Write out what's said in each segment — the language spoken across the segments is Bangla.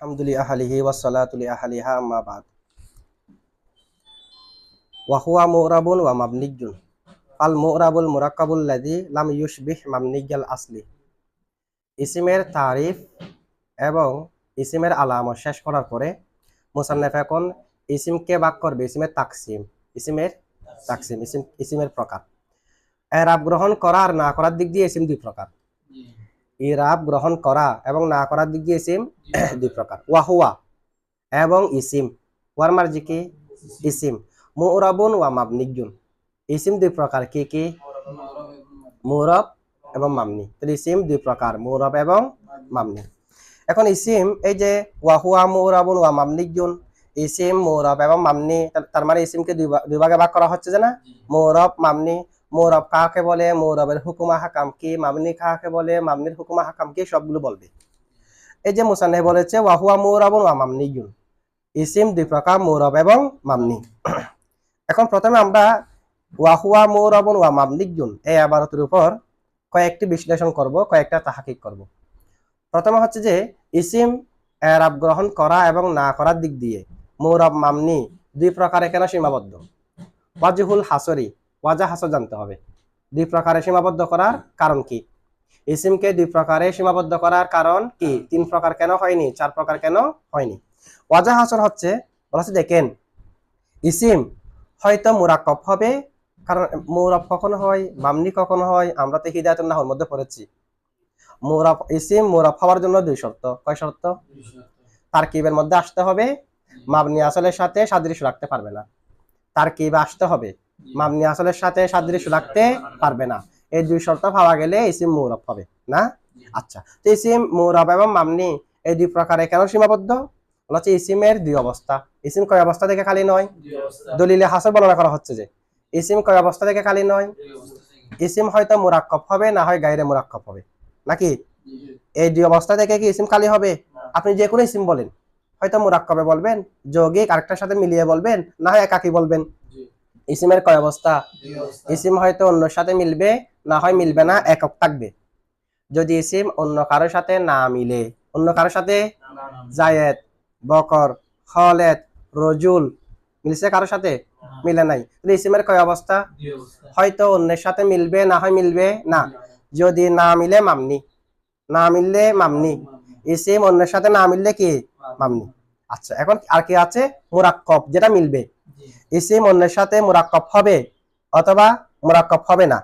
আলহামদুলিল্লাহ আহলিহি ওয়াসসালাতু আহলিহা আম্মা বাদ ওয়া হুয়া মুরাবুন ওয়া মাবনিয়্যুন আল মুরাবুল মুরাক্কাবুল লাযী লাম ইউশবিহ মাবনিয়্যাল আসলি। ইসিমের তারিফ এবং ইসিমের আলামত শেষ করার পরে মুসান্নিফ এখন ইসিমকে ভাগ করবে ইসিমের তাকসিম। ইসিমের প্রকার। এরাব গ্রহণ করা আর না করার দিক দিয়ে ইসিম দুই প্রকার। ইরাব গ্রহণ করা এবং না করার দিক দিয়ে ইসিম দুই প্রকার। ওয়াহুয়া এবং ইসিম, ওয়ার মার্জি কি ইসিম, মুরাবুন ওয়া মাবনিয়্যুন। ইসিম দুই প্রকার, কি কি? মুরাব এবং মাবনি। তাহলে ইসিম দুই প্রকার, মুরাব এবং মাবনি। এখন ইসিম, এই যে ওয়াহুয়া মুরাবুন ওয়া মাবনিয়্যুন, ইসিম মুরাব এবং মাবনি, তার মানে ইসিমকে দুই ভাগে ভাগ করা হচ্ছে যে না, মুরাব মাবনি। মুরাব কাকে বলে, মুরাবের হুকুম আহকাম কি, মাবনি কাকে বলে, মাবনির হুকুম আহকাম কি, সবগুলো বলবে। এই যে মুসান্নিফ বলেছে ওয়াহুয়া মুরাবুন ওয়া মাবনিয়্যুন, ইসিম দুই প্রকার, মুরাব এবং মাবনি। এখন প্রথমে আমরা ওয়াহুয়া মুরাবুন ওয়া মাবনিয়্যুন এই ইবারতের উপর কয়েকটি বিশ্লেষণ করব, কয়েকটা তাহকিক করব। প্রথমে হচ্ছে যে ইসিম এরাব গ্রহণ করা এবং না করার দিক দিয়ে মুরাব মাবনি দুই প্রকারে কেন সীমাবদ্ধ। ওয়াজহুল হাসরি, ওয়াজহ হাসর জানতে হবে। দুই প্রকারে সীমাবদ্ধ করার কারণ কি? ইসিমকে দুই প্রকারে সীমাবদ্ধ করার কারণ কি? তিন প্রকার কেন হয়নি, চার প্রকার কেন হয়নি? ওয়াজহ হাসর হচ্ছে, দেখেন ইসিম হয়তো মুরাক্কাব হবে, কারণ মুরাব কখন হয়, মাবনি কখন হয়, আমরা তো হিদায়াতুন নাহর মধ্যে পড়েছি। মুরাব, ইসিম মুরাব হওয়ার জন্য দুই শর্ত। কয় শর্ত? তারকিবের মধ্যে আসতে হবে, মাবনি আসলের সাথে সাদৃশ্য রাখতে পারবে না। তারকিবে আসতে হবে, মাবনি আসলের সাথে সাদৃশ্য রাখতে পারবে না। এই দুই শর্ত পাওয়া গেলে ইসিম মুরাব হবে না। আচ্ছা, তো ইসিম মুরাব এবং মাবনি এই দুই প্রকারে কেন সীমাবদ্ধ? হচ্ছে ইসিমের দুই অবস্থা। ইসিম কয় অবস্থা থেকে খালি নয়? দলিলে হাসর বর্ণনা করা হচ্ছে যে ইসিম কয় অবস্থা থেকে খালি নয়। ইসিম হয়তো মুরাক্কাব হবে, না হয় গায়রে মুরাক্কাব হবে, নাকি? এই দুই অবস্থা থেকে কি ইসিম খালি হবে? আপনি যে কোনো ইসিম বলেন, হয়তো মুরাক্কাবে বলবেন, যৌগিক আরেকটার সাথে মিলিয়ে বলবেন, না হয় একাকি বলবেন। ইসিমের কয় অবস্থা? ইসিম হয়তো অন্যর সাথে মিলবে, না হয় মিলবে না, একক থাকবে। যদি ইসিম অন্য কারোর সাথে না মিলে, অন্য কারোর সাথে জায়েদ, বকর, খালেদ, রজুল মিলছে, কারোর সাথে মিলে নাই, ইসিমের কয় অবস্থা? হয়তো অন্যের সাথে মিলবে, না হয় মিলবে না। যদি না মিলে মামনি, না মিললে মামনি। ইসিম অন্যের সাথে না মিললে কি? মামনি। আচ্ছা, এখন আর কি আছে? মুরাক্কাব, যেটা মিলবে। ইসিম অন্যের সাথে মুরাক্কাব হবে অথবা মুরাক্কাব হবে না।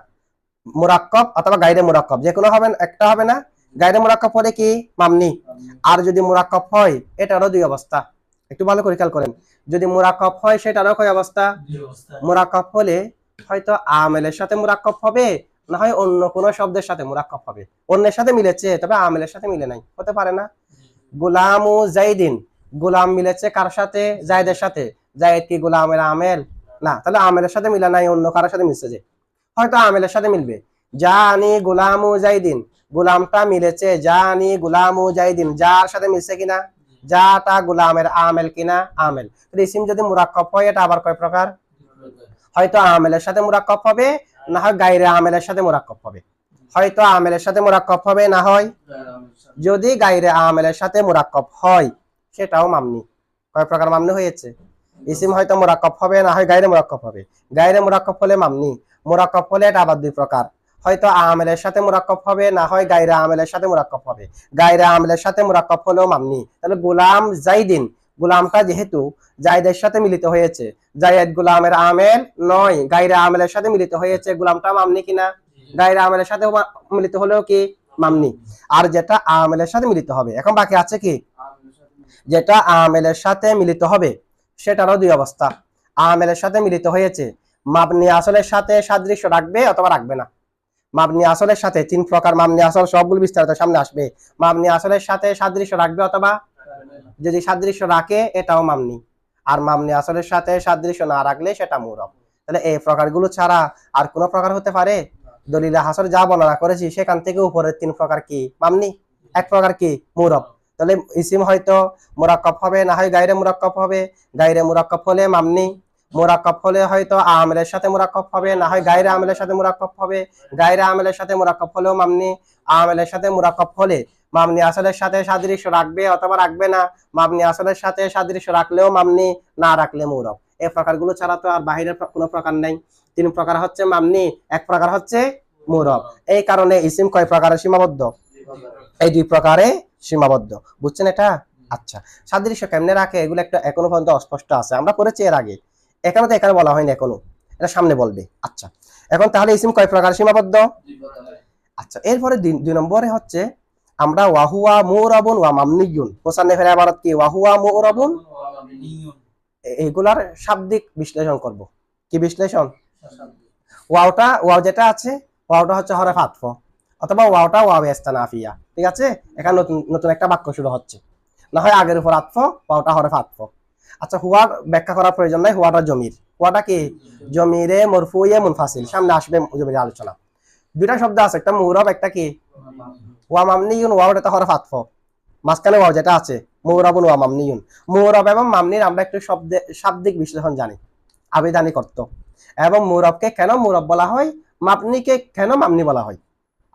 মুরাক্কাব অথবা গায়রে মুরাক্কাব, যে কোনো হবে, একটা হবে না। গায়রে মুরাক্কাব হলে কি? মামনি। আর যদি মুরাক্কাব হয়, এটারও দুই অবস্থা। একটু ভালো করে খেয়াল করেন, যদি মুরাক্কাব হয় সেটারও কয় অবস্থা? মুরাক্কাব হলে হয়তো আমেলের সাথে মুরাক্কাব হবে, না হয় অন্য কোনো শব্দের সাথে মুরাক্কাব হবে। অন্যের সাথে মিলেছে, তবে আমেলের সাথে মিলে নাই, হতে পারে না। গুলামু জাইদিন, গুলাম মিলেছে কার সাথে? জায়দের সাথে। জায়দ কি গুলামের আমেল? না, তাহলে আমেলের সাথে মিলে নাই, অন্য কারোর সাথে মিলছে, যে হয়তো আমেলের সাথে মিলবে। জানি গুলামু জাইদিন, গুলামটা মিলেছে জানি গুলামু জাইদিন, যার সাথে মিলছে কিনা? যাটা গুলামের আমেল কিনা? আমেল। ইসিম যদি মুরাক্কাব হয়, এটা আবার কয় প্রকার? হয়তো আমেলের সাথে মুরাক্কাব হবে, না হয় গায়রে আমেলের সাথে মুরাক্কাব হবে। হয়তো আমেলের সাথে মুরাক্কাব হবে, না হয় যদি গায়রে আমেলের সাথে মুরাক্কাব হয়, সেটাও মামনি। কয় প্রকার মামনি হয়েছে? ইসিম হয়তো মুরাক্কাব হবে, না হয় গায়রে মুরাক্কাব হবে। গায়রে মুরাক্কাব হলে মামনি, মুরাক্কাব হলে এটা আবার দুই প্রকার। হয়তো আমেলের সাথে মুরাক্কাব হবে, না হয় গায়রে আমেলের সাথে মুরাক্কাব হবে। গায়রে আমেলের সাথে মুরাক্কাব হলেও মামনি। তাহলে গোলাম জাইদিন, গোলামটা যেহেতু জায়দের সাথে মিলিত হয়েছে, জায়েদ গোলামের আমেল নয়, গায়রে আমেলের সাথে মিলিত হয়েছে, গোলামটা মামনি কিনা? গায়রে আমেলের সাথে মিলিত হলেও কি? মামনি। আর যেটা আমেলের সাথে মিলিত হবে, এখন বাকি আছে কি? যেটা আমেলের সাথে মিলিত হবে, সেটারও দুই অবস্থা। আমেলের সাথে মিলিত হয়েছে, মাবনি আসলের সাথে সাদৃশ্য রাখবে অথবা রাখবে না। মাবনি আসলের সাথে, তিন প্রকার মাবনি আসল, সবগুলো বিস্তারিত সামনে আসবে। মাবনি আসলের সাথে সাদৃশ্য রাখবে অথবা যদি সাদৃশ্য রাখে, এটাও মামনি। আর মামনি আসলের সাথে সাদৃশ্য না রাখলে সেটা মুরাব। তাহলে এই প্রকারগুলো ছাড়া আর কোন প্রকার হতে পারে? দলিলে হাসর যা বর্ণনা করেছি সেখান থেকে উপরের তিন প্রকার কি? মামনি। এক প্রকার কি? মুরাব। তাহলে ইসিম হয়তো মুরাক্কাব হবে, না হয় গায়রে মুরাক্কাব হবে। গায়রে মুরাক্কাব হলে মামনি। মুরাক্কাব হলে হয়তো আমেলের সাথে মুরাক্কাব হবে, না হয় গায়রে আমেলের সাথে মুরাক্কাব হবে। গায়রে আমেলের সাথে মুরাক্কাব হলেও মামনি। আমেলের সাথে মুরাক্কাব হলে মামনি আসলের সাথে সাদৃশ্য রাখবে অথবা রাখবে না, মামনি আসলের সাথে সাদৃশ্য রাখলেও মামনি, না রাখলে মুরব। এই প্রকারগুলো ছাড়া তো আর বাহিরের কোনো প্রকার নেই। 3 প্রকার হচ্ছে মামনি, 1 প্রকার হচ্ছে মুরব। এই কারণে ইসিম কয় প্রকারে সীমাবদ্ধ? এই 2 প্রকারে সীমাবদ্ধ। বুঝছেন এটা? আচ্ছা, সাদৃশ্য কেমনে রাখে এগুলো একটা এখনো পর্যন্ত অস্পষ্ট আছে, আমরা পড়েছি এর আগে, এখানে তো এখানে বলা হয়নি এখনো, এটা সামনে বলবে। আচ্ছা, এখন তাহলে ইসিম কয় প্রকার সীমাবদ্ধ? আচ্ছা, এরপরে 2 নম্বরে হচ্ছে আমরা ওয়াহুয়া মুরাবুন ওয়া মামনিয়ুন, মুসান্নিফের ইবারত কি? ওয়াহুয়া মুরাবুন, এগুলার শাব্দিক বিশ্লেষণ করব। কি বিশ্লেষণ? ওয়াও যেটা আছে, ওয়াওটা হচ্ছে হরফ আতফ, অথবা ওয়াওটা ওয়াও ইস্তানাফিয়া। ঠিক আছে, এখানে নতুন নতুন একটা বাক্য শুরু হচ্ছে, না হয় আগের উপর আতফ, ওয়াওটা হরফ আতফ। আচ্ছা, হুয়ার ব্যাখ্যা করার প্রয়োজন নাই, হুয়াটা জমির। হুয়াটা কি? জমিরে মরফুয়ে মুনফাসিল, সামনে আসবে জমির আলোচনা। 2টা শব্দ আছে, একটা মুরব, একটা কি ওয়া মামনিয়ুন। ওয়াওটা তো হরফ আতফ, মাঝখানে ওয়াও যেটা আছে মুরাবুন ওয়া মামনিয়ুন। মুরব এবং মামনির আমরা একটু শাব্দিক বিশ্লেষণ জানি, আবিধানিক অর্থ, এবং মুরবকে কেন মুরব বলা হয়, মামনিকে কেন মামনি বলা হয়,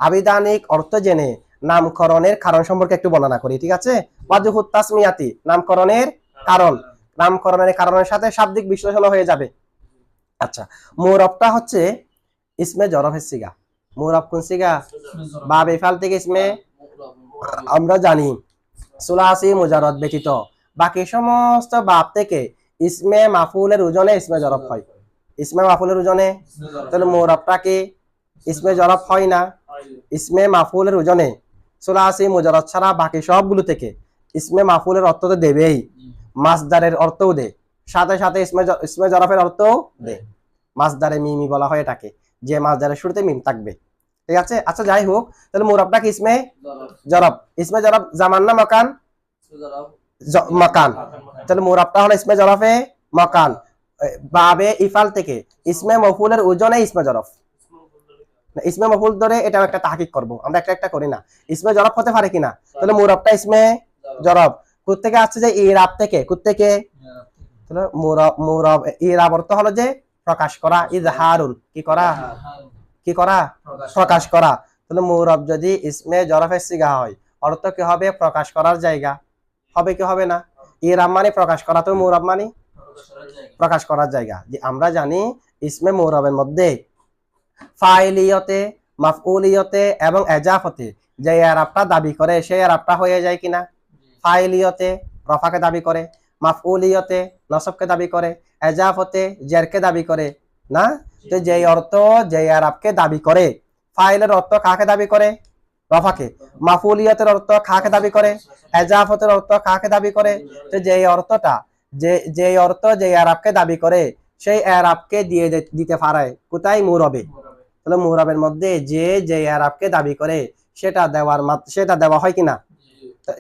আবিধানিক অর্থ জেনে নামকরণের কারণ সম্পর্কে একটু বর্ণনা করি। ঠিক আছে, ওয়াজহুত তাসমিয়াতি, নামকরণের কারণ, নামকরণের কারণের সাথে শাব্দিক বিশ্লেষণ হয়ে যাবে। আচ্ছা, মুরবটা হচ্ছে ইসমে জরফের সিগা। মুরব কোন সিগা? বা বেফাল থেকে ইসমে, আমরা জানি সুলাসি মুজাররদ ব্যতীত বাকি সমস্ত বাব থেকে ইসমে মাফুলের ওজনে ইসমে জরফ হয়। ইসমে মাফুলের ওজনে, তাহলে মুরবটা কি ইসমে জরফ হয় না? ইসমে মাফুলের ওজনে সুলাসি মুজাররদ ছাড়া বাকি সবগুলো থেকে ইসমে মাফুলের অর্থ তো দেবেই, মাসদারের অর্থও দে, সাথে সাথে ইসমে জরফের অর্থও দে। মাসদারে মিমি বলা হয় এটাকে, যে মাসদারের শুরুতে মিম থাকবে। ঠিক আছে, আচ্ছা যাই হোক, তাহলে মুরবটা কি ইসমে জরব। ইসমে জরব জামান না মাকান? মাকান। তাহলে মুরবটা হলো ইসমে জরফে মাকান, বাবে ইফাল থেকে ইসমে মফুলের ওজনে ইসমে জরফ। ইসমে মফুল ধরে এটা একটা তাহকিক করব, আমরা একটা একটা করি না, ইসমে জরফ হতে পারে কিনা। তাহলে মুরবটা ইসমে জরব কোথা থেকে আসছে? যে ইরাব থেকে। কোথা থেকে? তাহলে মুরব ইরাব অর্থ হলো যে প্রকাশ করা, ইজহারুন কি করা, কি করা, প্রকাশ করা। তাহলে মুরব যদি ইসমে জরফের সিগা হয়, অর্থ কি হবে? প্রকাশ করার জায়গা হবে, কি হবে না? ইরাব মানে প্রকাশ করা, তো মুরব মানে প্রকাশ করার জায়গা। যে আমরা জানি ইসমে মুরবের মধ্যে ফাইলিয়তে, মাফউলিয়তে এবং এজাফতে যে ইরাবটা দাবি করে সেই ইরাবটা হয়ে যায় কিনা? ফাইলিয়তে রফাকে দাবি করে, মাফউলিয়তে নসবকে দাবি করে, এজাফতে জেরকে দাবি করে না। তো যে অর্থ যে ইরাবকে দাবি করে, ফাইলের অর্থ কাকে দাবি করে? রফাকে। মাফউলিয়তের অর্থ কাকে দাবি করে? এজাফতের অর্থ কাকে দাবি করে? তো যে অর্থটা যে অর্থ যে ইরাবকে দাবি করে সেই ইরাবকে দিয়ে দিতে পারে কোথায়? মুরবে। তাহলে মুরবের মধ্যে যে ইরাবকে দাবি করে সেটা দেওয়া হয় কিনা?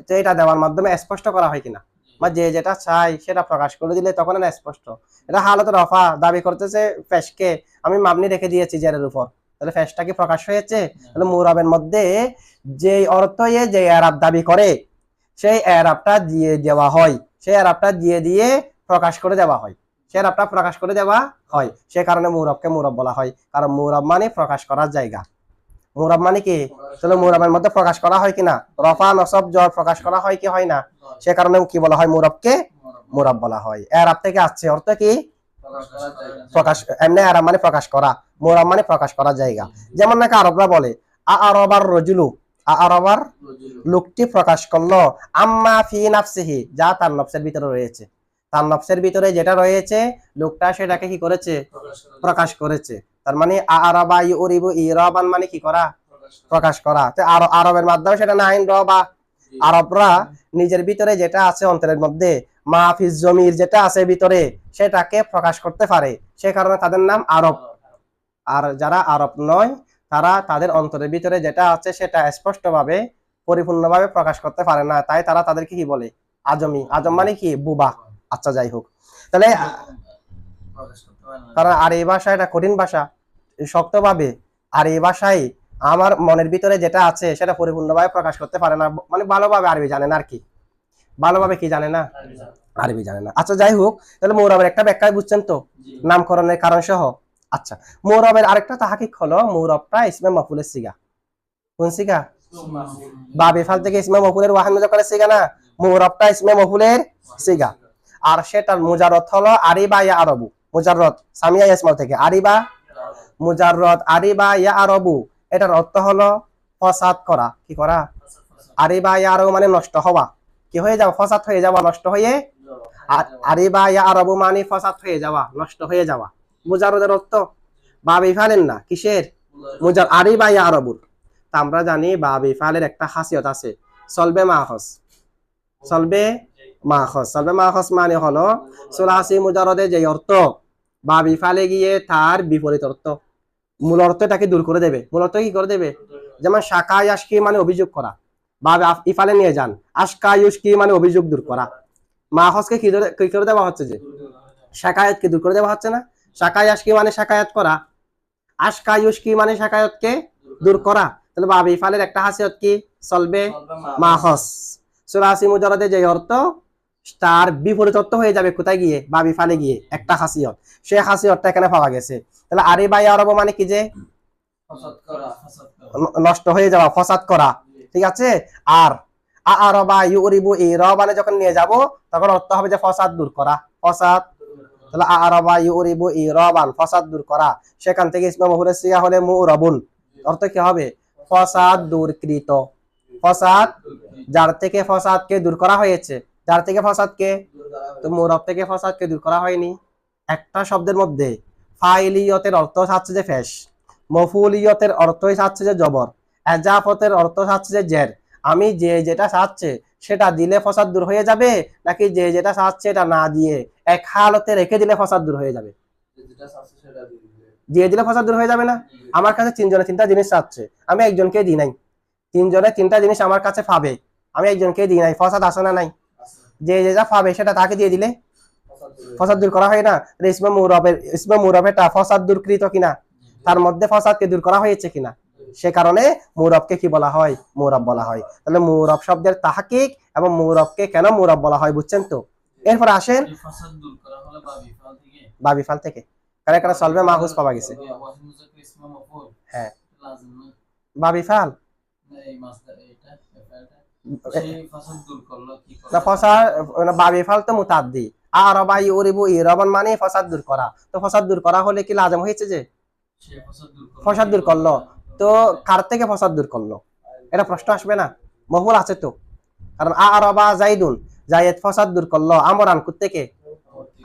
তো এটা দেওয়ার মাধ্যমে স্পষ্ট করা হয় কিনা, বা যে যেটা চাই সেটা প্রকাশ করে দিলে তখন না স্পষ্ট। এটা হালত রফা দাবি করতেছে ফেশকে, আমি মামনি রেখে দিয়েছি জেরের উপর, তাহলে ফেশটা কি প্রকাশ হয়েছে? তাহলে মুরবের মধ্যে যে অর্থ যে ইরাব দাবি করে সেই ইরাবটা দিয়ে দেওয়া হয়, সেই ইরাবটা দিয়ে প্রকাশ করে দেওয়া হয়, সেই ইরাবটা প্রকাশ করে দেওয়া হয়। সে কারণে মুরবকে মুরব বলা হয়, কারণ মুরব মানে প্রকাশ করার জায়গা। মুরব মানে কি? তাহলে মুরবের মধ্যে প্রকাশ করা হয় কিনা? রফা নসব জর প্রকাশ করা হয় কি হয় না? সে কারণে কি বলা হয়? মুরবকে মুরব বলা হয়। এরাব থেকে আসছে, অর্থ কি? প্রকাশ। এমনি এরাব মানে প্রকাশ করা, মুরব মানে প্রকাশ করার জায়গা। যেমন নাকি আরবরা বলে আরবার রজুলু, আরবার লোকটি প্রকাশ করলো আম্মা ফি নাফসিহি, যা তার নফসের ভিতরে রয়েছে। তার নফসের ভিতরে যেটা রয়েছে লোকটা সেটাকে কি করেছে? প্রকাশ করেছে। তার মানে আরবা ইউরিবু ইরাবান মানে কি করা? প্রকাশ করা। তো আরবের মাধ্যমে সেটা নাইন রবা, আরবরা নিজের ভিতরে যেটা আছে অন্তরের মধ্যে, মাহফিজ জমির যেটা আছে ভিতরে সেটাকে প্রকাশ করতে পারে, সে কারণে তাদের নাম আরব। আর যারা আরব নয় তারা তাদের অন্তরের ভিতরে যেটা আছে সেটা স্পষ্টভাবে পরিপূর্ণভাবে প্রকাশ করতে পারে না, তাই তারা তাদেরকে কি বলে? আজমি। আজম মানে কি? বুবা। আচ্ছা যাই হোক, তাহলে কারণ আর এই ভাষা এটা কঠিন ভাষা, শক্তভাবে। আর এই ভাষায় আমার মনের ভিতরে যেটা আছে সেটা পরিপূর্ণভাবে প্রকাশ করতে পারে না, মানে ভালোভাবে আরবি জানে না আর কি, ভালোভাবে কি জানে না? আরবি জানে না। আচ্ছা যাই হোক, তাহলে মুরবের একটা ব্যাখ্যা বুঝছেন তো, নামকরণের কারণ সহ। আচ্ছা, মুরবের আরেকটা তাহকিক হলো মুরবটা ইসমে মাফুলের সিগা। কোন সিগা? বা বেফাল থেকে ইসমে মফুলের ওয়াহিদ মুজাক্কারের সিগা না, মুরাবটা ইসমে মফুলের সিগা। আর সেটার মুজাররদ হলো আরিবা ইয়া আরবু। মুজাররদ সামিয়া ইসমাল থেকে আরিবা, মুজাররদ আরিবা ইয়া আরবু, এটার অর্থ হলো ফসাদ করা। কি করা? আরিবা ইয়া আরবু মানে নষ্ট হওয়া, কি হয়ে যাওয়া? ফসাদ হয়ে যাওয়া, নষ্ট হয়ে। আরিবা ইয়া আরবু মানে ফসাদ হয়ে যাওয়া, নষ্ট হয়ে যাওয়া। মুজাররদের অর্থ বা বেফালের না, কিসের? মুজার আরিবা ইয়া আরবুর। তা আমরা জানি বা বেফালের একটা খাসিয়ত আছে, সলবে মাখস। সলবে মাখস, সলবে মাখস মানে হলো সুলাসি মুজাররদে যে অর্থ বা বিফালে গিয়ে তার বিপরীত অর্থ, মূল অর্থটাকে দূর করে দেবে। মূল অর্থ কি করে দেবে? যেমন শাকা ইয়াশকি মানে অভিযোগ করা, বা ইফালে নিয়ে যান আশকা ইউশকি মানে অভিযোগ দূর করা। মাখসকে কি করে দেওয়া হচ্ছে? যে শাকায়াতকে দূর করে দেওয়া হচ্ছে না। শাকা ইয়াশকি মানে শাকায়াত করা, আশকা ইউশকি মানে শাকায়াতকে দূর করা। তাহলে বা বিফালের একটা খাসিয়ত কি? সলবে মাখস। সুলাসি মুজাররদে যে অর্থ তার বিপরীত অর্থ হয়ে যাবে কোথায় গিয়ে? বা বিফালে গিয়ে। একটা খাসিয়ত, সে খাসিয়তটা এখানে পাওয়া গেছে। তাহলে আরিবা ইয়া আরবু মানে কি? যে নষ্ট হয়ে যাওয়া, ফসাদ করা। ঠিক আছে। আর আরবা ইউরিবু ইরাবানে যখন নিয়ে যাব তখন অর্থ হবে যে ফসাদ দূর করা, ফসাদ। তাহলে আরবা ইউরিবু ইরাবান, ফসাদ দূর করা। সেখান থেকে ইসমে মফুলের সিগা হলে মুরাবুন, অর্থ কি হবে? ফসাদ দূরকৃত। ফসাদ, যার থেকে ফসাদকে দূর করা হয়েছে, যার থেকে ফসাদকে, তো মুরাব থেকে ফসাদকে দূর করা হয়নি। একটা শব্দের মধ্যে ফাইলিয়তের অর্থ হচ্ছে যে ফেশ, মফুলিয়তের অর্থ হচ্ছে যে জবর, এজাফতের অর্থ হচ্ছে যে জের। আমি যে যেটা চাচ্ছে সেটা দিলে ফসাদ দূর হয়ে যাবে, নাকি যে যেটা চাচ্ছে এটা না দিয়ে এক হালতে রেখে দিলে ফসাদ দূর হয়ে যাবে? দিয়ে দিলে ফসাদ দূর হয়ে যাবে না? আমার কাছে তিনজনে তিনটা জিনিস চাচ্ছে, আমি একজনকে দিই নাই। তিনজনে তিনটা জিনিস আমার কাছে পাবে, আমি একজনকে দিই নাই, ফসাদ আসে না? নাই। যে যেটা পাবে সেটা তাকে দিয়ে দিলে ফসাদ দূর করা হয় না? ইসমে মুরাবেটা ফসাদ দূরকৃত কিনা, তার মধ্যে ফসাদকে দূর করা হয়েছে কিনা, সে কারণে মুরাবকে কি বলা হয়? মুরাব বলা হয়। তাহলে মুরাব শব্দের তাহকিক এবং মুরাবকে কেন মুরাব বলা হয় বুঝছেন তো? এরপর আসেন বা বিফাল থেকে, কারণ এখানে সলবে মাহফুজ পাওয়া গেছে। হ্যাঁ, বা বিফাল বা বিফাল তো মুতাদ্দি, আরবা ইউরিবু ইরাবান মানে ফসাদ দূর করা। তো ফসাদ দূর করা হলে কি লাজম হয়েছে যে ফসাদ দূর করলো? তো কার থেকে ফসাদ দূর করলো? এটা প্রশ্ন আসবে না? মফুল আছে তো, কারণ আরবা জাইদুন, জায়েদ ফসাদ দূর করলো। আমরান থেকে,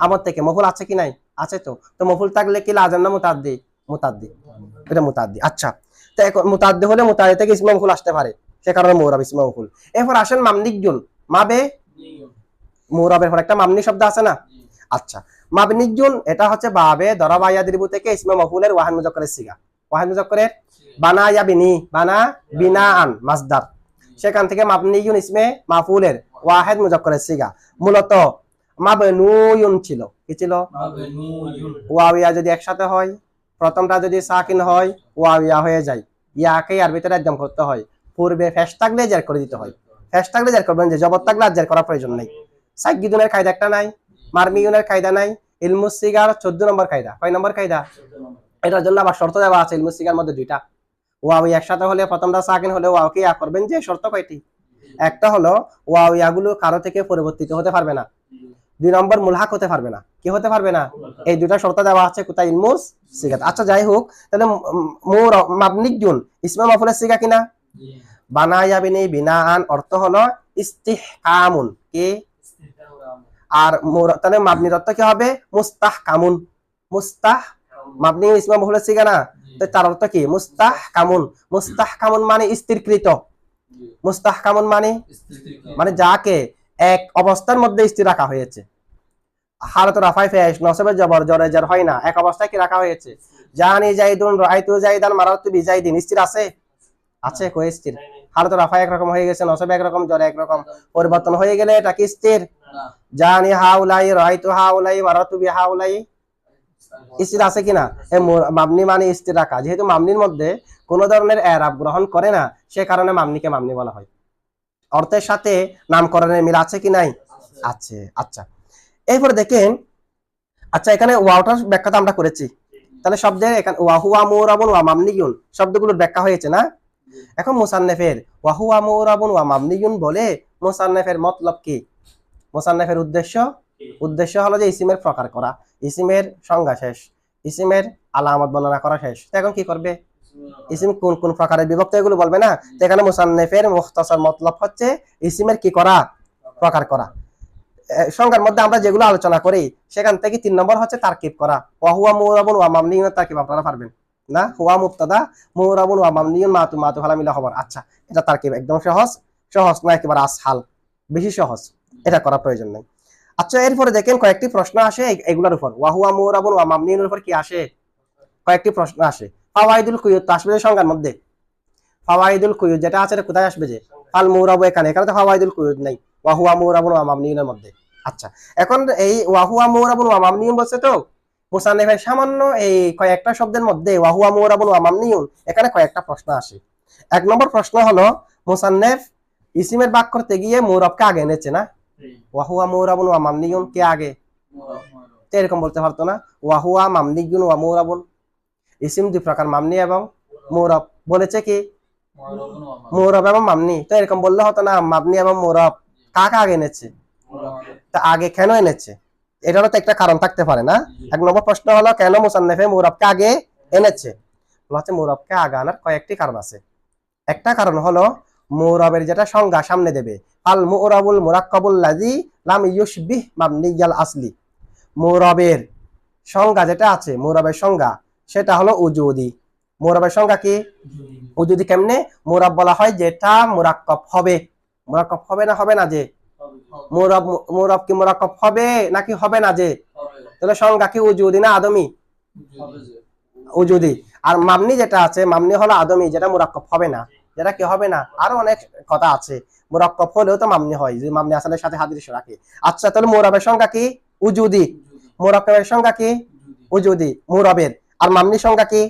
আমর থেকে। মফুল আছে কি নাই? আছে তো। তো মফুল থাকলে কি লাজম না মুতাদ্দি? মুতাদ্দি, এটা মুতাদ্দি। আচ্ছা, তো এখন মুতাদ্দি হলে মুতাদ্দি থেকে ইসমে মফুল আসতে পারে, সে কারণে মুরাব ইসমে মফুল। এরপর আসেন মামনিজুন, মাবে মুরাবের পর একটা মামনি শব্দ আছে না? আচ্ছা, মাবনিজুন এটা হচ্ছে বাবে দরাবা ইয়াদরিবু থেকে ইসমে মফুলের ওয়াহিদ মুজাক্কারের সিগা। ওয়াহিদ মুজাক্কারের বানা ইয়া বিনি, বানা বিনাআন মাসদার, সেখান থেকে মাবনিজুন ইসমে মাফুলের ওয়াহিদ মুজাক্কারের সিগা। মূলত মাবনুয়ুন ছিল, কি ছিল? ওয়াবিয়া যদি একসাথে হয়, প্রথমটা যদি সাকিন হয় ওয়াবিয়া হয়ে যায়, ইয়াকে আর ভিতরে একদম করতে হয়। পূর্বে ফেশ থাকলে জের করে দিতে হয়, ফেশ থাকলে জের করবেন, যে জবর থাকলে আর জের করার প্রয়োজন নাই। সাইগিদুনের কায়দা একটা নাই, মারমিউনের কায়দা নাই। ইলমুস সিগার 14 নম্বর কায়দা। কয় নম্বর কায়দা? এটার জন্য আবার শর্ত দেওয়া আছে ইলমুস সিগার মধ্যে দুইটা। ওয়াও একসাথে হলে, প্রথমটা সাকিন হলে ওয়াওকে ইয়া করবেন, যে শর্ত কয়টি? একটা হলো ওয়াও ইয়াগুলো কারো থেকে পরিবর্তিত হতে পারবে না, 2 নম্বর মুলহাক হতে পারবে না। কি হতে পারবে না? এই দুটা শর্ত দেওয়া আছে কোথায়? ইলমুস সিগাত। আচ্ছা, যাই হোক, তাহলে মাবনিজুন ইসমে মাফুলের সিগা কিনা? বানায়া বিনি বিনাআন অর্থ হলো ইস্তিহকামুন, কি? আর তাহলে মাবনির অর্থ কি হবে? মুস্তাহকামুন। মুস্তাহ মাবনি ইসমে মাফুলের সিগা না, তো তার অর্থ কি? মুস্তাহকামুন। মুস্তাহকামুন মানে স্থিরকৃত। মুস্তাহকামুন মানে যাকে এক অবস্থার মধ্যে স্থির রাখা হয়েছে। হালত রাফাই ফেশ নসবে জবর জরে জের হয় না, এক অবস্থায় কি রাখা হয়েছে? জানি জাইদুন রাআইতু জাইদান মারাতু বিজাইদিন, স্থির আছে? আছে, কই স্থির? হালত রাফা একরকম হয়ে গেছে, নসবে একরকম, জরে একরকম, পরিবর্তন হয়ে গেলে এটা কি স্থির? জানি হাউলাই রাআইতু হাউলাই মারাতু বিহাউলাই, স্থির আছে কিনা? মাবনি মানে স্থির রাখা। যেহেতু মাবনির মধ্যে কোন ধরনের এরাব গ্রহণ করে না, সে কারণে মাবনিকে মাবনি বলা হয়। অর্থের সাথে নামকরণের মিল আছে কি নাই? আছে। আচ্ছা, এরপরে দেখেন, আচ্ছা এখানে ওয়াওটার ব্যাখ্যাটা আমরা করেছি, তাহলে শব্দের এখানে ওয়া হুয়া মুরাবুন ওয়া মামনিয়ুন শব্দগুলোর ব্যাখ্যা হয়েছে না? এখন মুসান্নেফের ওয়া হুয়া মুরাবুন ওয়া মাবনিয়ুন বলে মুসান্নেফের মতলব কি? মুসান্নেফের উদ্দেশ্য হলো যে ইসিমের প্রকার করা, ইসিমের সংজ্ঞা শেষ, ইসিমের আলামত বর্ণনা করা শেষ। তো এখন কি করবে? ইসিম কোন কোন প্রকারের বিভক্ত এগুলো বলবে না। তো এখানে মুসান্নেফের মুখতাসার মতলব হচ্ছে ইসিমের কি করা? প্রকার করা। সংজ্ঞার মধ্যে আমরা যেগুলো আলোচনা করি সেখান থেকে 3 নম্বর হচ্ছে তারকিব করা। ওয়া হুয়া মুরাবুন ওয়া মাবনিয়ুন তারকিব আপনারা পারবেন না? হুয়া মুবতাদা, মুরাবুন ওয়া মাবনিয়ুন মাতু ফালা মিলা খবর। আচ্ছা, এটা তারকিব একদম সহজ না একেবারে আসহাল, বেশি সহজ, এটা করার প্রয়োজন নেই। আচ্ছা, এরপরে দেখেন কয়েকটি প্রশ্ন আসে এগুলোর উপর। ওয়া হুয়া মুরাবুন ওয়া মাবনিয়ুনের উপর কি আসে? কয়েকটি প্রশ্ন আসে। ফাওয়াইদুল কুয়ুত আসবে যে সংজ্ঞার মধ্যে, ফাওয়াইদুল কুয়ুত যেটা আছে এটা কোথায় আসবে? যে ফাল মুরাবু, এখানে তো ফাওয়াইদুল কুয়ুত নাই ওয়া হুয়া মুরাবুন ওয়া মাবনিয়ুনের মধ্যে। আচ্ছা, এখন এই ওয়া হুয়া মুরাবুন ওয়া মাবনিয়ুন বলছে, তো মুসান্নিফের সামান্য এই কয়েকটা শব্দের মধ্যে ওয়া হুয়া মুরাবুন ওয়া মাবনিয়ুন, এখানে কয়েকটা প্রশ্ন আসে। 1 নম্বর প্রশ্ন হলো মুসান্নিফ ইসিমের বাক করতে গিয়ে মুরাবকে আগে এনেছে না? ওয়া হুয়া মুরাবুন ওয়া মাবনিয়ুন কে আগে? তো এরকম বলতে পারতো না ওয়া হুয়া মামনিয়ুন ওয়া মুরাবুন? ইসিম 2 প্রকার, মামনি এবং মুরাব। বলেছে কি? মুরাব এবং মামনি। তো এরকম বললে হতো না মামনি এবং মুরাব কাকে আগে এনেছে? তা আগে কেন এনেছে? এটারও তো একটা কারণ থাকতে পারে না? 1 নম্বর প্রশ্ন হলো কেন মুসান্নিফে মুরাবকে আগে এনেছে? বলছে মুরাবকে আগে আনার কয়েকটি কারণ আছে। একটা কারণ হলো মুরাবের যেটা সংজ্ঞা সামনে দেবে, আল মুরাবুল মুরাক্কাবুল লাযী লাম ইউশবিহ মাবনিয়াল আসলি। মুরাবের সংজ্ঞা যেটা আছে, মুরাবের সংজ্ঞা সেটা হলো উজুদি। মুরাবের সংজ্ঞা কি? উজুদি। কেমনে মুরাব বলা হয়? যেটা মুরাক্কাব হবে। মুরাক্কাব হবে না হবে না যে? মুরাব কি মুরাক্কাব হবে নাকি হবে না যে? তাহলে সংজ্ঞা কি উজুদি না আদমি? উজুদি। আর মামনি যেটা আছে, মামনি হলো আদমি, যেটা মুরাক্কাব হবে না, যেটা কি হবে না। আরো অনেক কথা আছে, মুরাক্কাব হলেও তো মামনি হয়, যে মামনি আসলের সাথে হাদিস রাখে। আচ্ছা, তাহলে মুরাবের সংজ্ঞা কি? উজুদি। মুরাক্কাবের সংজ্ঞা কি? উজুদি মুরাবের। আর মামনি সংজ্ঞা কি?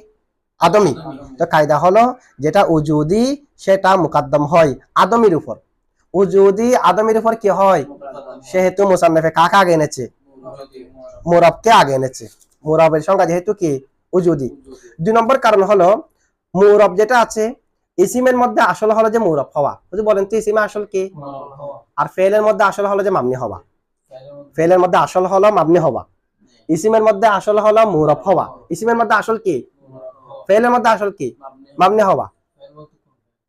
আদমি। তো কায়দা হলো যেটা উজুদি সেটা মুকাদ্দম হয় আদমির উপর। উজুদি আদমির উপর কি হয়? সেহেতু মুসান্নিফে কাকে আগে এনেছে? মুরাবকে আগে এনেছে। মুরাবের সংজ্ঞা যেহেতু কি? উজুদি। 2 নম্বর কারণ হলো মুরাব যেটা আছে ইসিমের মধ্যে আসল হলো যে মুরাব হওয়া। বলেন তো ইসিমে আসল কি? আর ফেলের মধ্যে আসল হলো যে মাবনি হওয়া। ফেলের মধ্যে আসল হলো মাবনি হওয়া, ইসিমের মধ্যে আসল হলো মুরাব হওয়া। ইসিমের মধ্যে আসল কি? ফেলের মধ্যে আসল কি? মাবনি হওয়া।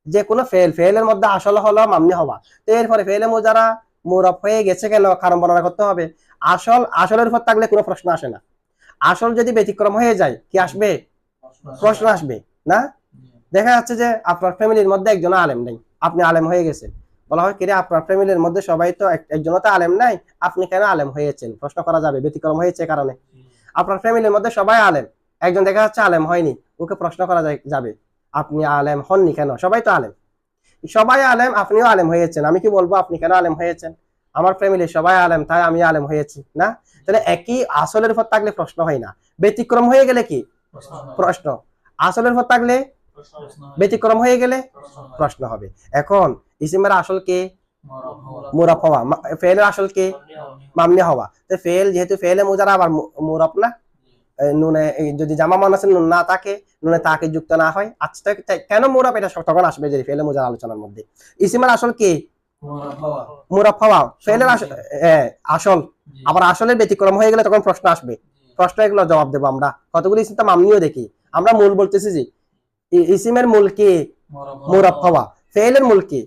যে কোনো ফেলের মধ্যে আসল হলো মাবনি হওয়া। তো এরপরে ফেলে মুজারা মুরাব হয়ে গেছে কেন? কারণ বর্ণনা করতে হবে। আসলের উপর থাকলে কোনো প্রশ্ন আসে না। আসল যদি ব্যতিক্রম হয়ে যায় কি আসবে? প্রশ্ন আসবে না? দেখা যাচ্ছে যে আপনার ফ্যামিলির মধ্যে একজন আলেম নেই, আপনি আলেম হয়ে গেছেন। বলা হয় কিরে আপনার ফ্যামিলির মধ্যে সবাই তো একজনও তো আলেম নাই, আপনি কেন আলেম হয়েছেন? প্রশ্ন করা যাবে, ব্যতিক্রম হয়েছে কারণে। আপনার ফ্যামিলির মধ্যে সবাই আলেম, একজন দেখা যাচ্ছে আলেম হয়নি, ওকে প্রশ্ন করা যাবে আপনি আলেম হননি কেন? সবাই তো আলেম, সবাই আলেম, আপনিও আলেম হয়েছেন, আমি কি বলবো আপনি কেন আলেম হয়েছেন? আমার ফ্যামিলির সবাই আলেম তাই আমি আলেম হয়েছি না? তাহলে একই আসলের উপর থাকলে প্রশ্ন হয় না, ব্যতিক্রম হয়ে গেলে কি প্রশ্ন? আসলের উপর থাকলে ব্যতিক্রম হয়ে গেলে প্রশ্ন হবে। এখন ইসিমের আসল কে? মুরাব হওয়া। ফেলের আসল কে? মামনি হওয়া। তো ফেল যেহেতু ফেলে মুজারা আবার মুরাব না, নুনে যদি জামা মানাসের নুন না থাকে, নুনে তাকে যুক্ত না হয়, আচ্ছা কেন মুরাব? এটা তখন আসবে যে ফেলে মুজারা আলোচনার মধ্যে। ইসিমের আসল কে? মুরাব হওয়া। ফেলের আসল আবার আসলের ব্যতিক্রম হয়ে গেলে তখন প্রশ্ন আসবে। প্রশ্ন এগুলো জবাব দেবো আমরা। কতগুলি ইসিম তো মামনিও দেখি আমরা। মূল বলতেছি যে ইসিমের মূল কি? মুরাব হওয়া। ফেলের মূল কি?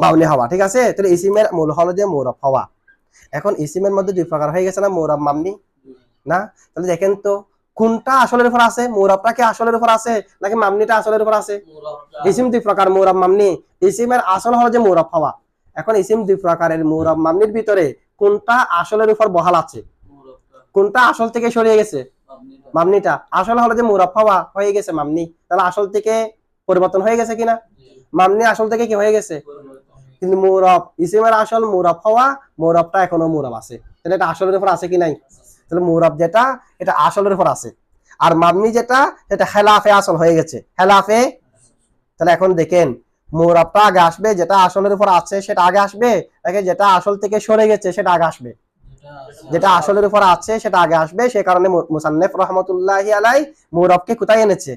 মামনি হওয়া। ঠিক আছে, তাহলে ইসিমের মূল হলো যে মুরাব হওয়া। এখন ইসিমের মধ্যে 2 প্রকার হয়ে গেছে না, মুরাব মামনি না? তাহলে দেখেন তো কোনটা আসলের উপর আছে? মুরাবটা কি আসলের উপর আছে নাকি মামনিটা আসলের উপর আছে? ইসিম 2 প্রকার, মুরাব মামনি। ইসিমের আসল হলো যে মুরাব হওয়া। এখন ইসিম 2 প্রকারের মুরাব মামনির ভিতরে কোনটা আসলের উপর বহাল আছে? কোনটা আসল থেকে সরিয়ে গেছে? মামনিটা। আসল হলো যে মুরাব হওয়া, হয়ে গেছে মামনি। তাহলে আসল থেকে পরিবর্তন হয়ে গেছে কিনা? মামনি আসল থেকে কি হয়ে গেছে? কিন্তু মুরাব, ইসিমের আসল মুরাব হওয়া, মুরাবটা এখনো মুরাব আছে। তাহলে এটা আসলের উপর আছে কি নাই? তাহলে মুরাব যেটা এটা আসলের উপর আছে, আর মামনি যেটা সেটা খেলাফে আসল হয়ে গেছে, খেলাফে। তাহলে এখন দেখেন মুরাবটা আগে আসবে, যেটা আসলের উপর আছে সেটা আগে আসবে, নাকি যেটা আসল থেকে সরে গেছে সেটা আগে আসবে? যেটা আসলের উপর আছে সেটা আগে আসবে। সে কারণে মুসান্নিফ রহমতুল্লাহি আলাইহি মুরাবকে কোথায় এনেছে?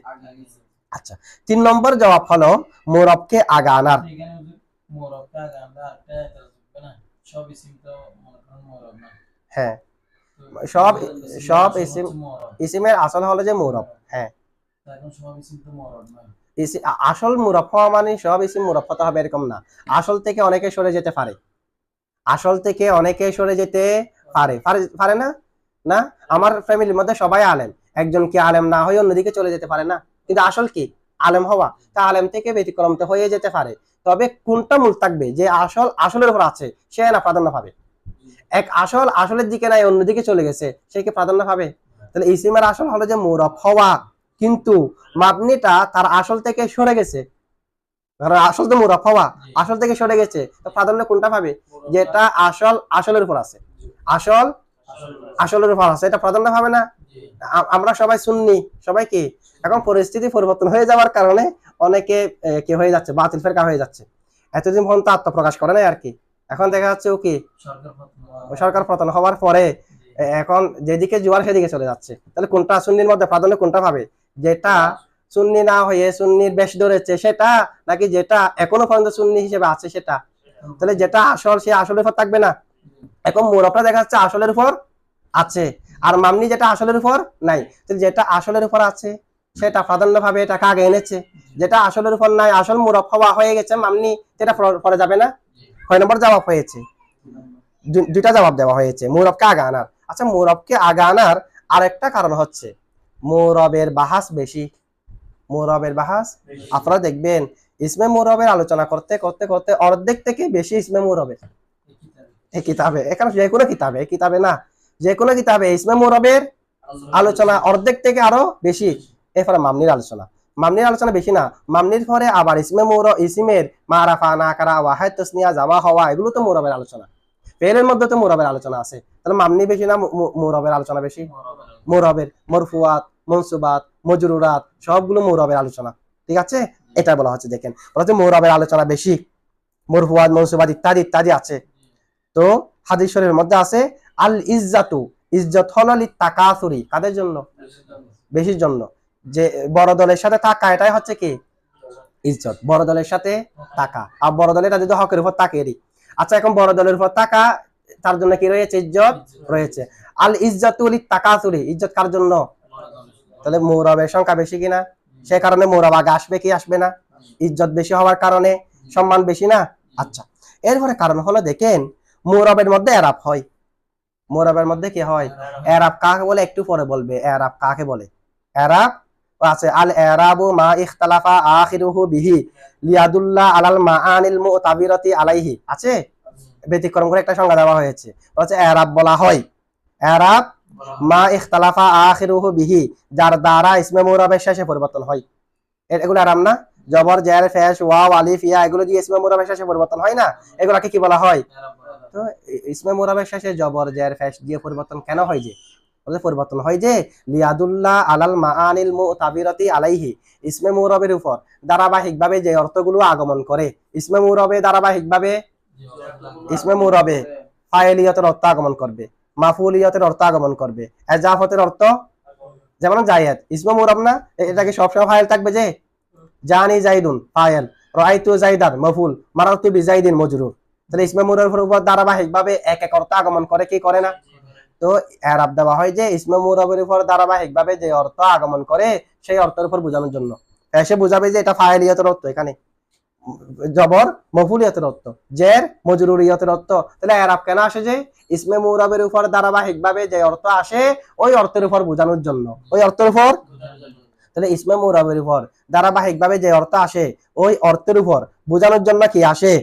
আচ্ছা, 3 নম্বর জবাব হলো মুরবকে আগে আনার। হ্যাঁ, সব সব ইসিমের আসল হলো যে মুরব। হ্যাঁ, আসল মুরব হওয়া মানে সব ইসিম মুরব হতে হবে এরকম না। আসল থেকে অনেকে সরে যেতে পারে, আসল থেকে অনেকে সরে যেতে পারে, পারে না? না, আমার ফ্যামিলির মধ্যে সবাই আলেম, একজন কি আলেম না হয়ে অন্যদিকে চলে যেতে পারে না? কিন্তু আসল কি আলেম হওয়া, তা আলেম থেকে ব্যতিক্রম তো হয়ে যেতে পারে। তবে কোনটা মূল থাকবে, যে আসল আসলের উপর আছে সে না প্রাধান্য পাবে। এক আসল আসলের দিকে নাই অন্যদিকে চলে গেছে, সে কি প্রাধান্য পাবে? তাহলে ইসিমের আসল হলো যে মুরব হওয়া, কিন্তু মাবনিটা তার আসল থেকে সরে গেছে, আসল তো মুরব হওয়া, আসল থেকে সরে গেছে, তো প্রাধান্য কোনটা পাবে? যেটা আসল আসলের উপর আছে, আসল আসলের উপর আছে, এটা প্রাধান্য পাবে না? আমরা সবাই সুন্নি, সবাই কি, এখন পরিস্থিতি পরিবর্তন হয়ে যাওয়ার কারণে অনেকে কি হয়ে যাচ্ছে, বাতিল ফেরকা হয়ে যাচ্ছে। এতদিন পর্যন্ত আত্মপ্রকাশ করে নাই আর কি, এখন দেখা যাচ্ছে ও কি সরকার পতন হওয়ার পরে এখন যেদিকে জোয়ার সেদিকে চলে যাচ্ছে। তাহলে কোনটা সুন্নির মধ্যে প্রাধান্য কোনটা পাবে? যেটা সুন্নি না হয়ে সুন্নির বেশ ধরেছে সেটা, নাকি যেটা এখনো পর্যন্ত সুন্নি হিসেবে আছে সেটা? তাহলে যেটা আসল সে আসলের উপর থাকবে না। এখন মুরবটা দেখা যাচ্ছে আসলের উপর আছে, আর মামনি যেটা আসলের উপর নাই, তাহলে যেটা আসলের উপর আছে সেটা প্রাধান্য ভাবে এটাকে আগে এনেছে। যেটা আসলের উপর নাই, আসল মুরব হওয়া হয়ে গেছে, মামনি যেটা পরে যাবে না। 6 নম্বর জবাব হয়েছে, দুইটা জবাব দেওয়া হয়েছে মুরবকে আগে আনার। আচ্ছা, মুরবকে আগে আনার আরেকটা কারণ হচ্ছে মুরবের বাহাস বেশি, মুরবের বাহাস। আপনারা দেখবেন ইসমে মুরবের আলোচনা করতে করতে করতে অর্ধেক থেকে বেশি ইসমে মুরবের এই কিতাবে, এখানে যে কোনো কিতাবে, এই কিতাবে না, যে কোনো কিতাবে ইসমে মুরবের আলোচনা অর্ধেক থেকে আরো বেশি। এরপরে মামনির আলোচনা, মামনির আলোচনা বেশি না, মামনির পরে আবার ইসমে ইসিমের মারাফা না করা, ওয়াহিদ তাসনিয়া, যাওয়া হওয়া, এগুলো তো মুরবের আলোচনা। ফেলের মধ্যে তো মুরবের আলোচনা আছে, তাহলে মামনি বেশি না মুরবের আলোচনা বেশি? মুরবের মরফুয়াত, মনসুবাত, মজরুরাত সবগুলো মুরবের আলোচনা, ঠিক আছে? এটা বলা হচ্ছে, দেখেন বলা হচ্ছে মুরবের আলোচনা বেশি, মরফুয়াত, মনসুবাত ইত্যাদি ইত্যাদি আছে। তো হাদিস শরীফের মধ্যে আছে আল ইজ্জাতু, ইজ্জত হলো লিতাকাসুরি, কাদের জন্য? বেশির জন্য। যে বড় দলের সাথে থাকা, এটাই হচ্ছে কি ইজ্জত, বড় দলের সাথে থাকা। আর বড় দলের যদি হকের উপর তাকেরই। আচ্ছা, এখন বড় দলের উপর থাকা, তার জন্য কি রয়েছে? ইজ্জত রয়েছে। আল ইজ্জাতু লিতাকাসুরি, ইজ্জত কার জন্য? তাহলে মুরবের সংখ্যা বেশি কিনা, সে কারণে মুরব আগে আসবে কি আসবে না? ইজ্জত বেশি হওয়ার কারণে, সম্মান বেশি না? আচ্ছা, এরপরে কারণ হলো দেখেন মুরবের মধ্যে এরাব হয়, মুরবের মধ্যে কি হয়? এরাব কাকে বলে একটু পরে বলবে, এরাব কাকে বলে। এরাব আছে আল এরাবু মা ইখতালাফা আখিরুহু বিহি লিয়াদুল্লাহ আলাল মাআনিল মুতাবিরাতি আলাইহি, আছে ব্যতিক্রম করে একটা সংজ্ঞা দেওয়া হয়েছে, হচ্ছে এরাব বলা হয়, এরাব মা ইখতালাফা আখিরুহু বিহি, যার দ্বারা ইসমে মুরবের শেষে পরিবর্তন হয়। এগুলো এরাব না? জবর, জের, ফেশ, ওয়াও, আলিফ, ইয়া, এগুলো দিয়ে ইসমে মুরবের শেষে পরিবর্তন হয় না, এগুলাকে কি বলা হয়? তো ইসমে মুরবের শেষে জবর, জের, ফেশ দিয়ে পরিবর্তন কেন হয়? যে পরিবর্তন হয় যে লিয়াদুল্লাহ আলাল মাআনিল মুতাবিরাতি আলাইহি, ইসমে মুরবের উপর ধারাবাহিকভাবে যে অর্থগুলো আগমন করে, ইসমে মুরবে ধারাবাহিকভাবে ইসমে মুরবে ফাইলিয়তের অর্থ আগমন করবে, মাফুলিয়তের অর্থ আগমন করবে, এজাফতের অর্থ, যেমন জায়েদ ইসমে মুরব না, এটাকে সবসময় ফাইল থাকবে, যে জানি জাইদুন ফাইল, রাআইতু জাইদান মাফুল, মারারতু বিজাইদিন মজরুর। তাহলে ইসমে মুরবের উপর ধারাবাহিকভাবে এক এক অর্থ আগমন করে, কি করে না? তো এরাব দেওয়া হয় যে ইসমে মুরবের উপর ধারাবাহিকভাবে যে অর্থ আগমন করে সেই অর্থের উপর বোঝানোর জন্য। এসে বোঝাবে যে এটা ফাইলিয়তের অর্থ, এখানে জবর মফুলিয়তের অর্থ, জের মজরুরিয়তের অর্থ। তাহলে এরাব কেন আসে? যে ইসমে মুরবের উপর ধারাবাহিকভাবে যে অর্থ আসে ওই অর্থের উপর বোঝানোর জন্য, ওই অর্থের উপর। তাহলে ইসমে মুরবের উপর ধারাবাহিকভাবে যে অর্থ আসে ওই অর্থের উপর বোঝানোর জন্য কি আসে?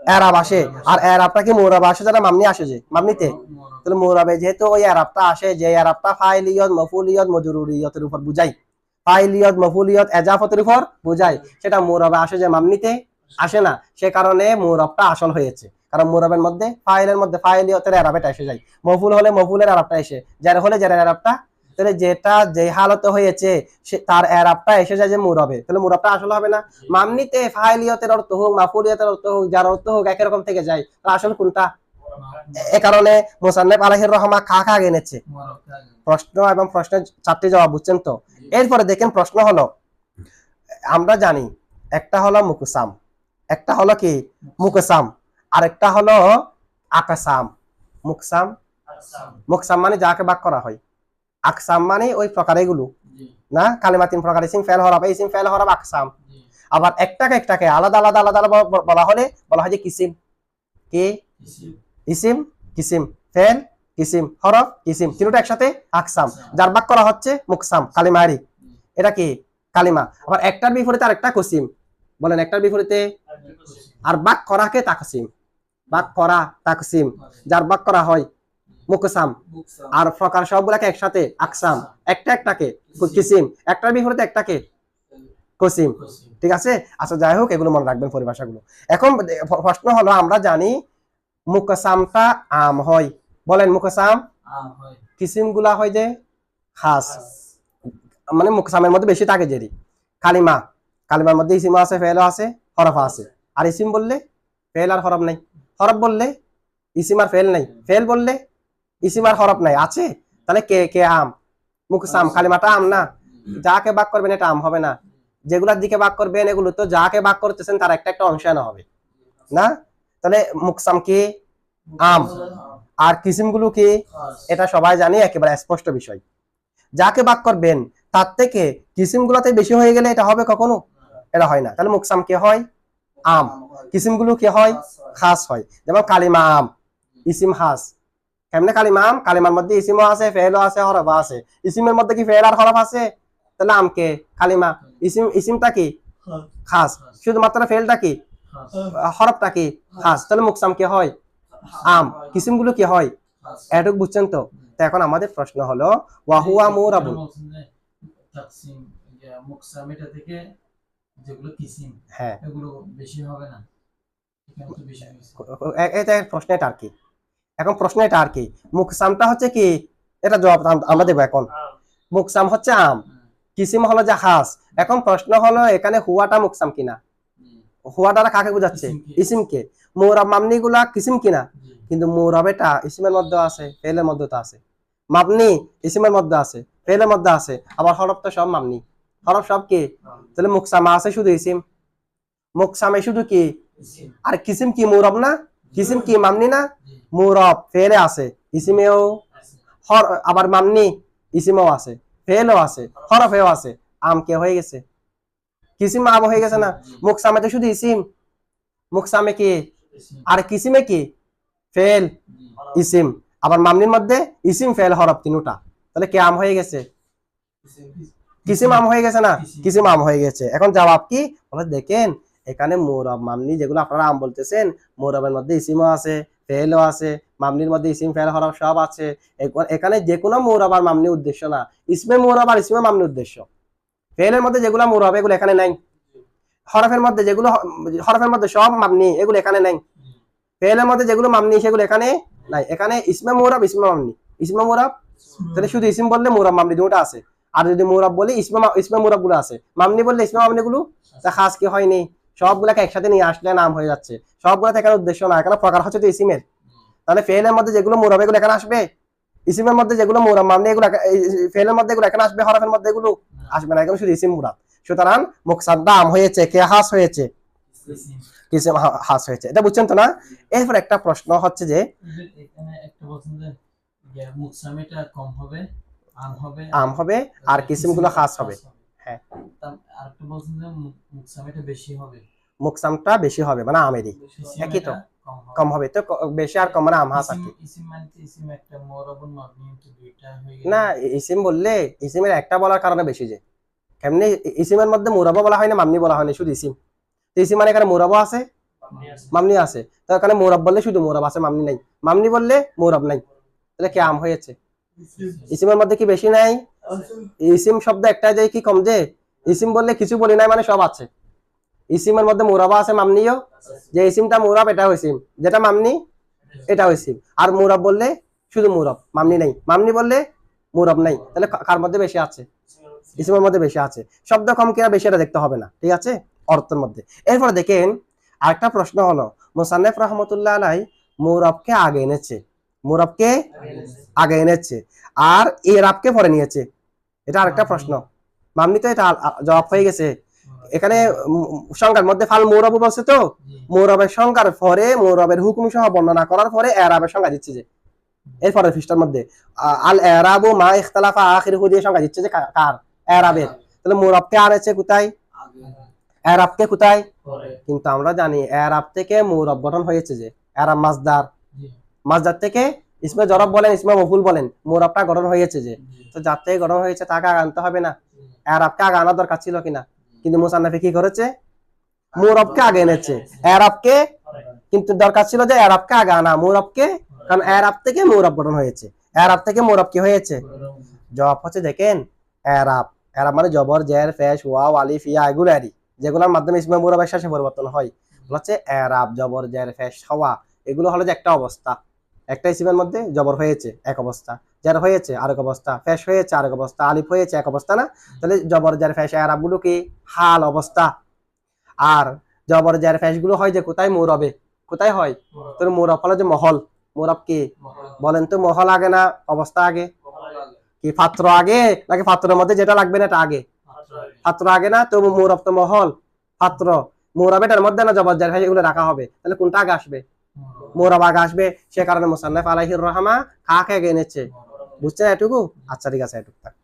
এরাব আসে। আর এরাবটা কি মুরব আসে যারা মামনি আসে, যে মামনিতে। তাহলে মুরবে যেহেতু ওই এরাবটা আসে, যে এরাবটা ফাইলিয়ত, মফুলিয়ত, মজরুরিয়তের উপর বুঝাই, ফাইলিয়ত, মফুলিয়ত, এজাফতের উপর বুঝাই, সেটা মুরবে আসে, যে মামনিতে আসে না। সে কারণে মুরবটা আসল হয়েছে, কারণ মুরবের মধ্যে ফাইলের মধ্যে ফাইলিয়তের এরাবটা এসে যায়, মফুল হলে মফুলের এরাবটা এসে, জার হলে জারের এরাবটা। তাহলে যেটা যে হালতে হয়েছে তার এরাবটা এসে যায় যে মুরবে, তাহলে মুরবটা আসল হবে না। মামনিতে ফাইলিয়তের অর্থ হোক, মাফুলিয়তের অর্থ হোক, যার অর্থ হোক একই রকম থেকে যায়, আসল কোনটা? এ কারণে মুসান্নিফ আলাইহির রহমা কাকে আগে এনেছে? প্রশ্ন এবং প্রশ্নের 4টি জবাব, বুঝছেন তো? এরপরে দেখেন প্রশ্ন হলো আমরা জানি একটা হলো মুকসাম, একটা হলো কি মুকসাম, আর একটা হলো আকাসাম। মুকসাম, মুকসাম মানে যাকে ভাগ করা হয়, আকসাম মানে ওই প্রকার এগুলো না, কালিমা তিন প্রকার, ইসিম ফেল হরফ, এই ইসিম ফেল হরফ আকসাম। আবার একটাকে আলাদা আলাদা আলাদা আলাদা বলা হলে বলা হয় যে কিসিম। কি ইসিম, কিসিম, ফেল, কিসিম, হরফ, কিসিম, তিনটা একসাথে আকসাম। যার ভাগ করা হচ্ছে মুকসাম, কালিমারি, এটা কি কালিমা। আবার একটার বিপরীতে আরেকটা কসিম, বলেন একটার বিপরীতে, আর ভাগ করাকে তাকসিম, ভাগ করা তাকসিম, যার ভাগ করা হয় মুকসাম, আর প্রকার সবগুলাকে একসাথে আকসাম, একটাকে কিসিম, একটার বিপরীতে একটাকে কসিম। ঠিক আছে, আচ্ছা যাই হোক, এগুলো মনে রাখবেন পরিভাষাগুলো। এখন প্রশ্ন হলো, আমরা জানি মুকসামটা আম হয়, বলেন মুকসাম, কিসিম গুলা হয় যে খাস, মানে মুকসামের মধ্যে বেশি থাকে যেরি। কালিমা, কালিমার মধ্যে ইসিম আছে, ফেল আছে, হরফ আছে। আর ইসিম বললে ফেল আর হরফ নাই, হরফ বললে ইসিম আর ফেল নাই, ফেল বললে ইসিম আর হরফ নাই, আছে। তাহলে কে কে আম, মুকসাম, কালিমাটা আম না, যাকে ভাগ করবেন এটা আম হবে না। যেগুলার দিকে ভাগ করবেন এগুলো তো যাকে ভাগ করতেছেন তার একটা একটা অংশ না হবে না। তাহলে মুকসাম কি আম, আর কিসিম গুলো কি, এটা সবাই জানি, একেবারে স্পষ্ট বিষয়। যাকে ভাগ করবেন তার থেকে কিসিম গুলাতে বেশি হয়ে গেলে এটা হবে কখনো, এটা হয় না। তাহলে মুকসাম কি হয় আম, কিসিম গুলো কি হয় খাস হয়। যেমন কালিমা আম, ইসিম খাস। কেমনে কালিমা আম, কালিমার মধ্যে ইসিমও আছে, ফেলও আছে, হরফ আছে। ইসিমের মধ্যে কি ফেল আর হরফ আছে, তাহলে আমকে কালিমা। ইসিম, ইসিমটা কি খাস, শুধুমাত্র ফেলটা কি, হরফটা কি খাস। তাহলে মুকসাম কি হয় আম, কিসিম গুলো কি হয়, এটুক বুঝছেন তো। তো এখন আমাদের প্রশ্ন হলো ওয়াহুয়া মুরাবুন, তাকসিম মুকসাম এটা থেকে যেগুলো কিসিম, হ্যাঁ এগুলো বেশি হবে না, এখানে তো বেশি হয়েছে। এটা প্রশ্ন, এটা আর কি, এখন প্রশ্ন এটা আর কি, মুকসামটা হচ্ছে কি, এটা জবাব আমরা দেবো এখন। মুকসাম হচ্ছে আম, কিসিম হলো যে খাস। এখন প্রশ্ন হলো এখানে হুয়াটা মুকসাম কিনা, হুয়াটা কাকে বোঝাচ্ছে, ইসিমকে। মুরাব মামনি গুলা কিসিম কিনা, কিন্তু মুরাব এটা ইসিমের মধ্যে আছে, ফেলের মধ্যে তো আছে। মামনি ইসিমের মধ্যে আছে, ফেলের মধ্যে আছে, আবার হরফ তো সব মামনি, হরফ সব কি। তাহলে মুকসামা আছে শুধু ইসিম, মুকসামে শুধু কি, আর কিসিম কি মুরাব না, কিসিম কি মামনি না, মুরাব ফেলে আছে, ইসিমেও, আবার মামনি ইসিমেও আছে, ফেলও আছে, হরফেও আছে। আম কে হয়ে গেছে, কিসিম আম হয়ে গেছে না। মুকসামে তো শুধু ইসিম, মুকসামে কি, আর কিসিমে কি ফেল ইসিম, আবার মামনির মধ্যে ইসিম ফেল হরফ তিনটা। তাহলে কে আম হয়ে গেছে, কিসিম আম হয়ে গেছে না, কিসিম আম হয়ে গেছে। এখন জবাব কি বলে, দেখেন এখানে মুরাব মামনি যেগুলো আপনারা আম বলতেছেন, মুরাবের মধ্যে ইসিমও আছে, ফেলও আছে, মামনির মধ্যে ইসিম ফেল হরফ সব আছে। এখানে যে কোনো মুরাব আর মামনি উদ্দেশ্য না, ইসমে মুরাব আর ইসমে মামনি উদ্দেশ্য। ফেলের মধ্যে যেগুলো মুরাব এগুলো এখানে নাই, হরফের মধ্যে যেগুলো, হরফের মধ্যে সব মামনি এগুলো এখানে নাই, ফেলের মধ্যে যেগুলো মামনি সেগুলো এখানে নাই। এখানে ইসমে মুরাব, ইসমে মামনি, ইসমে মুরাব। তাহলে শুধু ইসিম বললে মুরাব মামনি দুটো আছে, আর যদি মুরাব বলি ইসমে মুরাব গুলো আছে, মামনি বললে ইসমে মামনি গুলো। তা খাস কি হয়নি, সবগুলাকে একসাথে নিয়ে আসলে নাম হয়ে যাচ্ছে। সবগুলো এখানে উদ্দেশ্য না, এখানে প্রকার হচ্ছে তো ইসিমের। তাহলে ফেলের মধ্যে যেগুলো মুরাব এগুলো এখানে আসবে, ইসিমের মধ্যে যেগুলো মুরাব মামনি এগুলো, ফেলের মধ্যে এগুলো এখানে আসবে, হরফের মধ্যে এগুলো আসবে না, এখানে শুধু ইসিম মুরাব। সুতরাং মুকসাদা আম হয়েছে, কে হাস হয়েছে, কিসিম হাস হয়েছে। এটা বুঝছেন তো না। এরপর একটা প্রশ্ন হচ্ছে যে এখানে একটা বলছেন যে মুকসামিটা কম হবে, আম হবে, আর কিসিম গুলো খাস হবে। হ্যাঁ, আর একটা বলছেন যে মুকসামিটা বেশি হবে, মুকসামটা বেশি হবে মানে আমেরই, একই তো, কম হবে তো, বেশি আর কম মানে আম হাস আর কি। ইসিম মানে ইসিম একটা মুরাবুন মাবনি তো দুইটা হয়ে গেল না, ইসিম বললে ইসিমের একটা বলার কারণে বেশি যে, কেমনি ইসিমের মধ্যে মুরাবা বলা হয় না, মামনি বলা হয় না, শুধু ইসিম। তো ইসিম মানে এখানে মুরাবা আছে, মামনি আছে, তো এখানে মুরাব বললে শুধু মুরাব আছে, মামনি নাই। মামনি বললে মুরাব নাই, তাহলে কি আম হয়েছে। ইসিমের মধ্যে কি বেশি নাই, ইসিম শব্দ একটা যায় কি কম যে, ইসিম বললে কিছু বলি নাই মানে সব আছে। ইসিমের মধ্যে মুরাবা আছে, মামনিও, যে ইসিমটা মুরাব এটাও ইসিম, যেটা মামনি এটাও ইসিম। আর মুরাব বললে শুধু মুরাব, মামনি নাই, মামনি বললে মুরাব নাই। তাহলে কার মধ্যে বেশি আছে, ইসিমের মধ্যে বেশি আছে। শব্দ কম কিনা বেশি এটা দেখতে হবে না, ঠিক আছে, অর্থের মধ্যে। এরপর দেখেন আরেকটা প্রশ্ন হলো, মুসান্নিফ রহমতুল্লাহ আলাই মুরাবকে আগে এনেছে, মুরাবকে আগে এনেছে, আর ইরাবকে পরে নিয়েছে। এটা আরেকটা প্রশ্ন। মামনি তো এটা জবাব হয়ে গেছে, এখানে সংখ্যার মধ্যে ফাল মুরাব বলছে তো, মুরাবের সংখ্যার পরে মুরাবের হুকুম সহ বর্ণনা করার পরে এরাবের সংখ্যা দিচ্ছে যে এরপরের পৃষ্ঠার মধ্যে আল এরাবু মা ইখতালাফা আখিরহু দিয়ে সংখ্যা দিচ্ছে যে কার এরাবের। তাহলে মুরাবকে আর আছে কোথায়, এরাবকে কোথায়? পরে কিন্তু আমরা জানি এরাব থেকে মুরাব গঠন হয়েছে যে এরাব মাসদার, জি মাসদার থেকে ইসমে জরব বলেন ইসমে মফুল বলেন মুরাবটা গঠন হয়েছে যে, জি তো যার থেকে গঠন হয়েছে তাকে আগে আনতে হবে না? জি এরাবকে আগে আনার দরকার ছিল কিনা? কিন্তু মুসান্নাফি কি করেছে, মুরাবকে আগে এনেছে, এরাবকে পরে কিন্তু দরকার ছিল যে এরাবকে আগে আনা মুরাবকে, কারণ এরাব থেকে মুরাব গঠন হয়েছে, এরাব থেকে মুরাব কি হয়েছে? জবাব হচ্ছে দেখেন এরাব, এরাব মানে জবর জের পেশ ওয়াও আলিফ ইয়া এগুলারই যেগুলোর মাধ্যমে ইসমে মুরাবের শেষে পরিবর্তন হয়, এগুলো হচ্ছে এরাব জবর জের পেশ হওয়া। এগুলো হলো যে একটা অবস্থা, একটা ইসমের মধ্যে জবর হয়েছে এক অবস্থা, জের হয়েছে আরেক অবস্থা, পেশ হয়েছে আরেক অবস্থা, আলিফ হয়েছে এক অবস্থা না? তাহলে জবর জের পেশ এরাব গুলো কি হাল অবস্থা। আর জবর জের পেশ গুলো হয় যে কোথায়, মুরাবে। কোথায় হয়? তো মুরাব হলো যে মহল। মুরাব কি বলেন তো, মহল আগে না অবস্থা আগে? কি পাত্র আগে নাকি পাত্রের মধ্যে যেটা লাগবে না এটা আগে? পাত্র আগে না? তো মুরাব তো মহল, পাত্র মুরাব এটার মধ্যে না জবর জের পেশ এগুলো রাখা হবে, তাহলে কোনটা আগে আসবে? মুরাব আগে আসবে। সে কারণে মুসান্নাফ আলাইহির রহমা কাকে আগে এনেছে, বুঝছেন এটুকু? আচ্ছা ঠিক আছে, এটুকু থাক।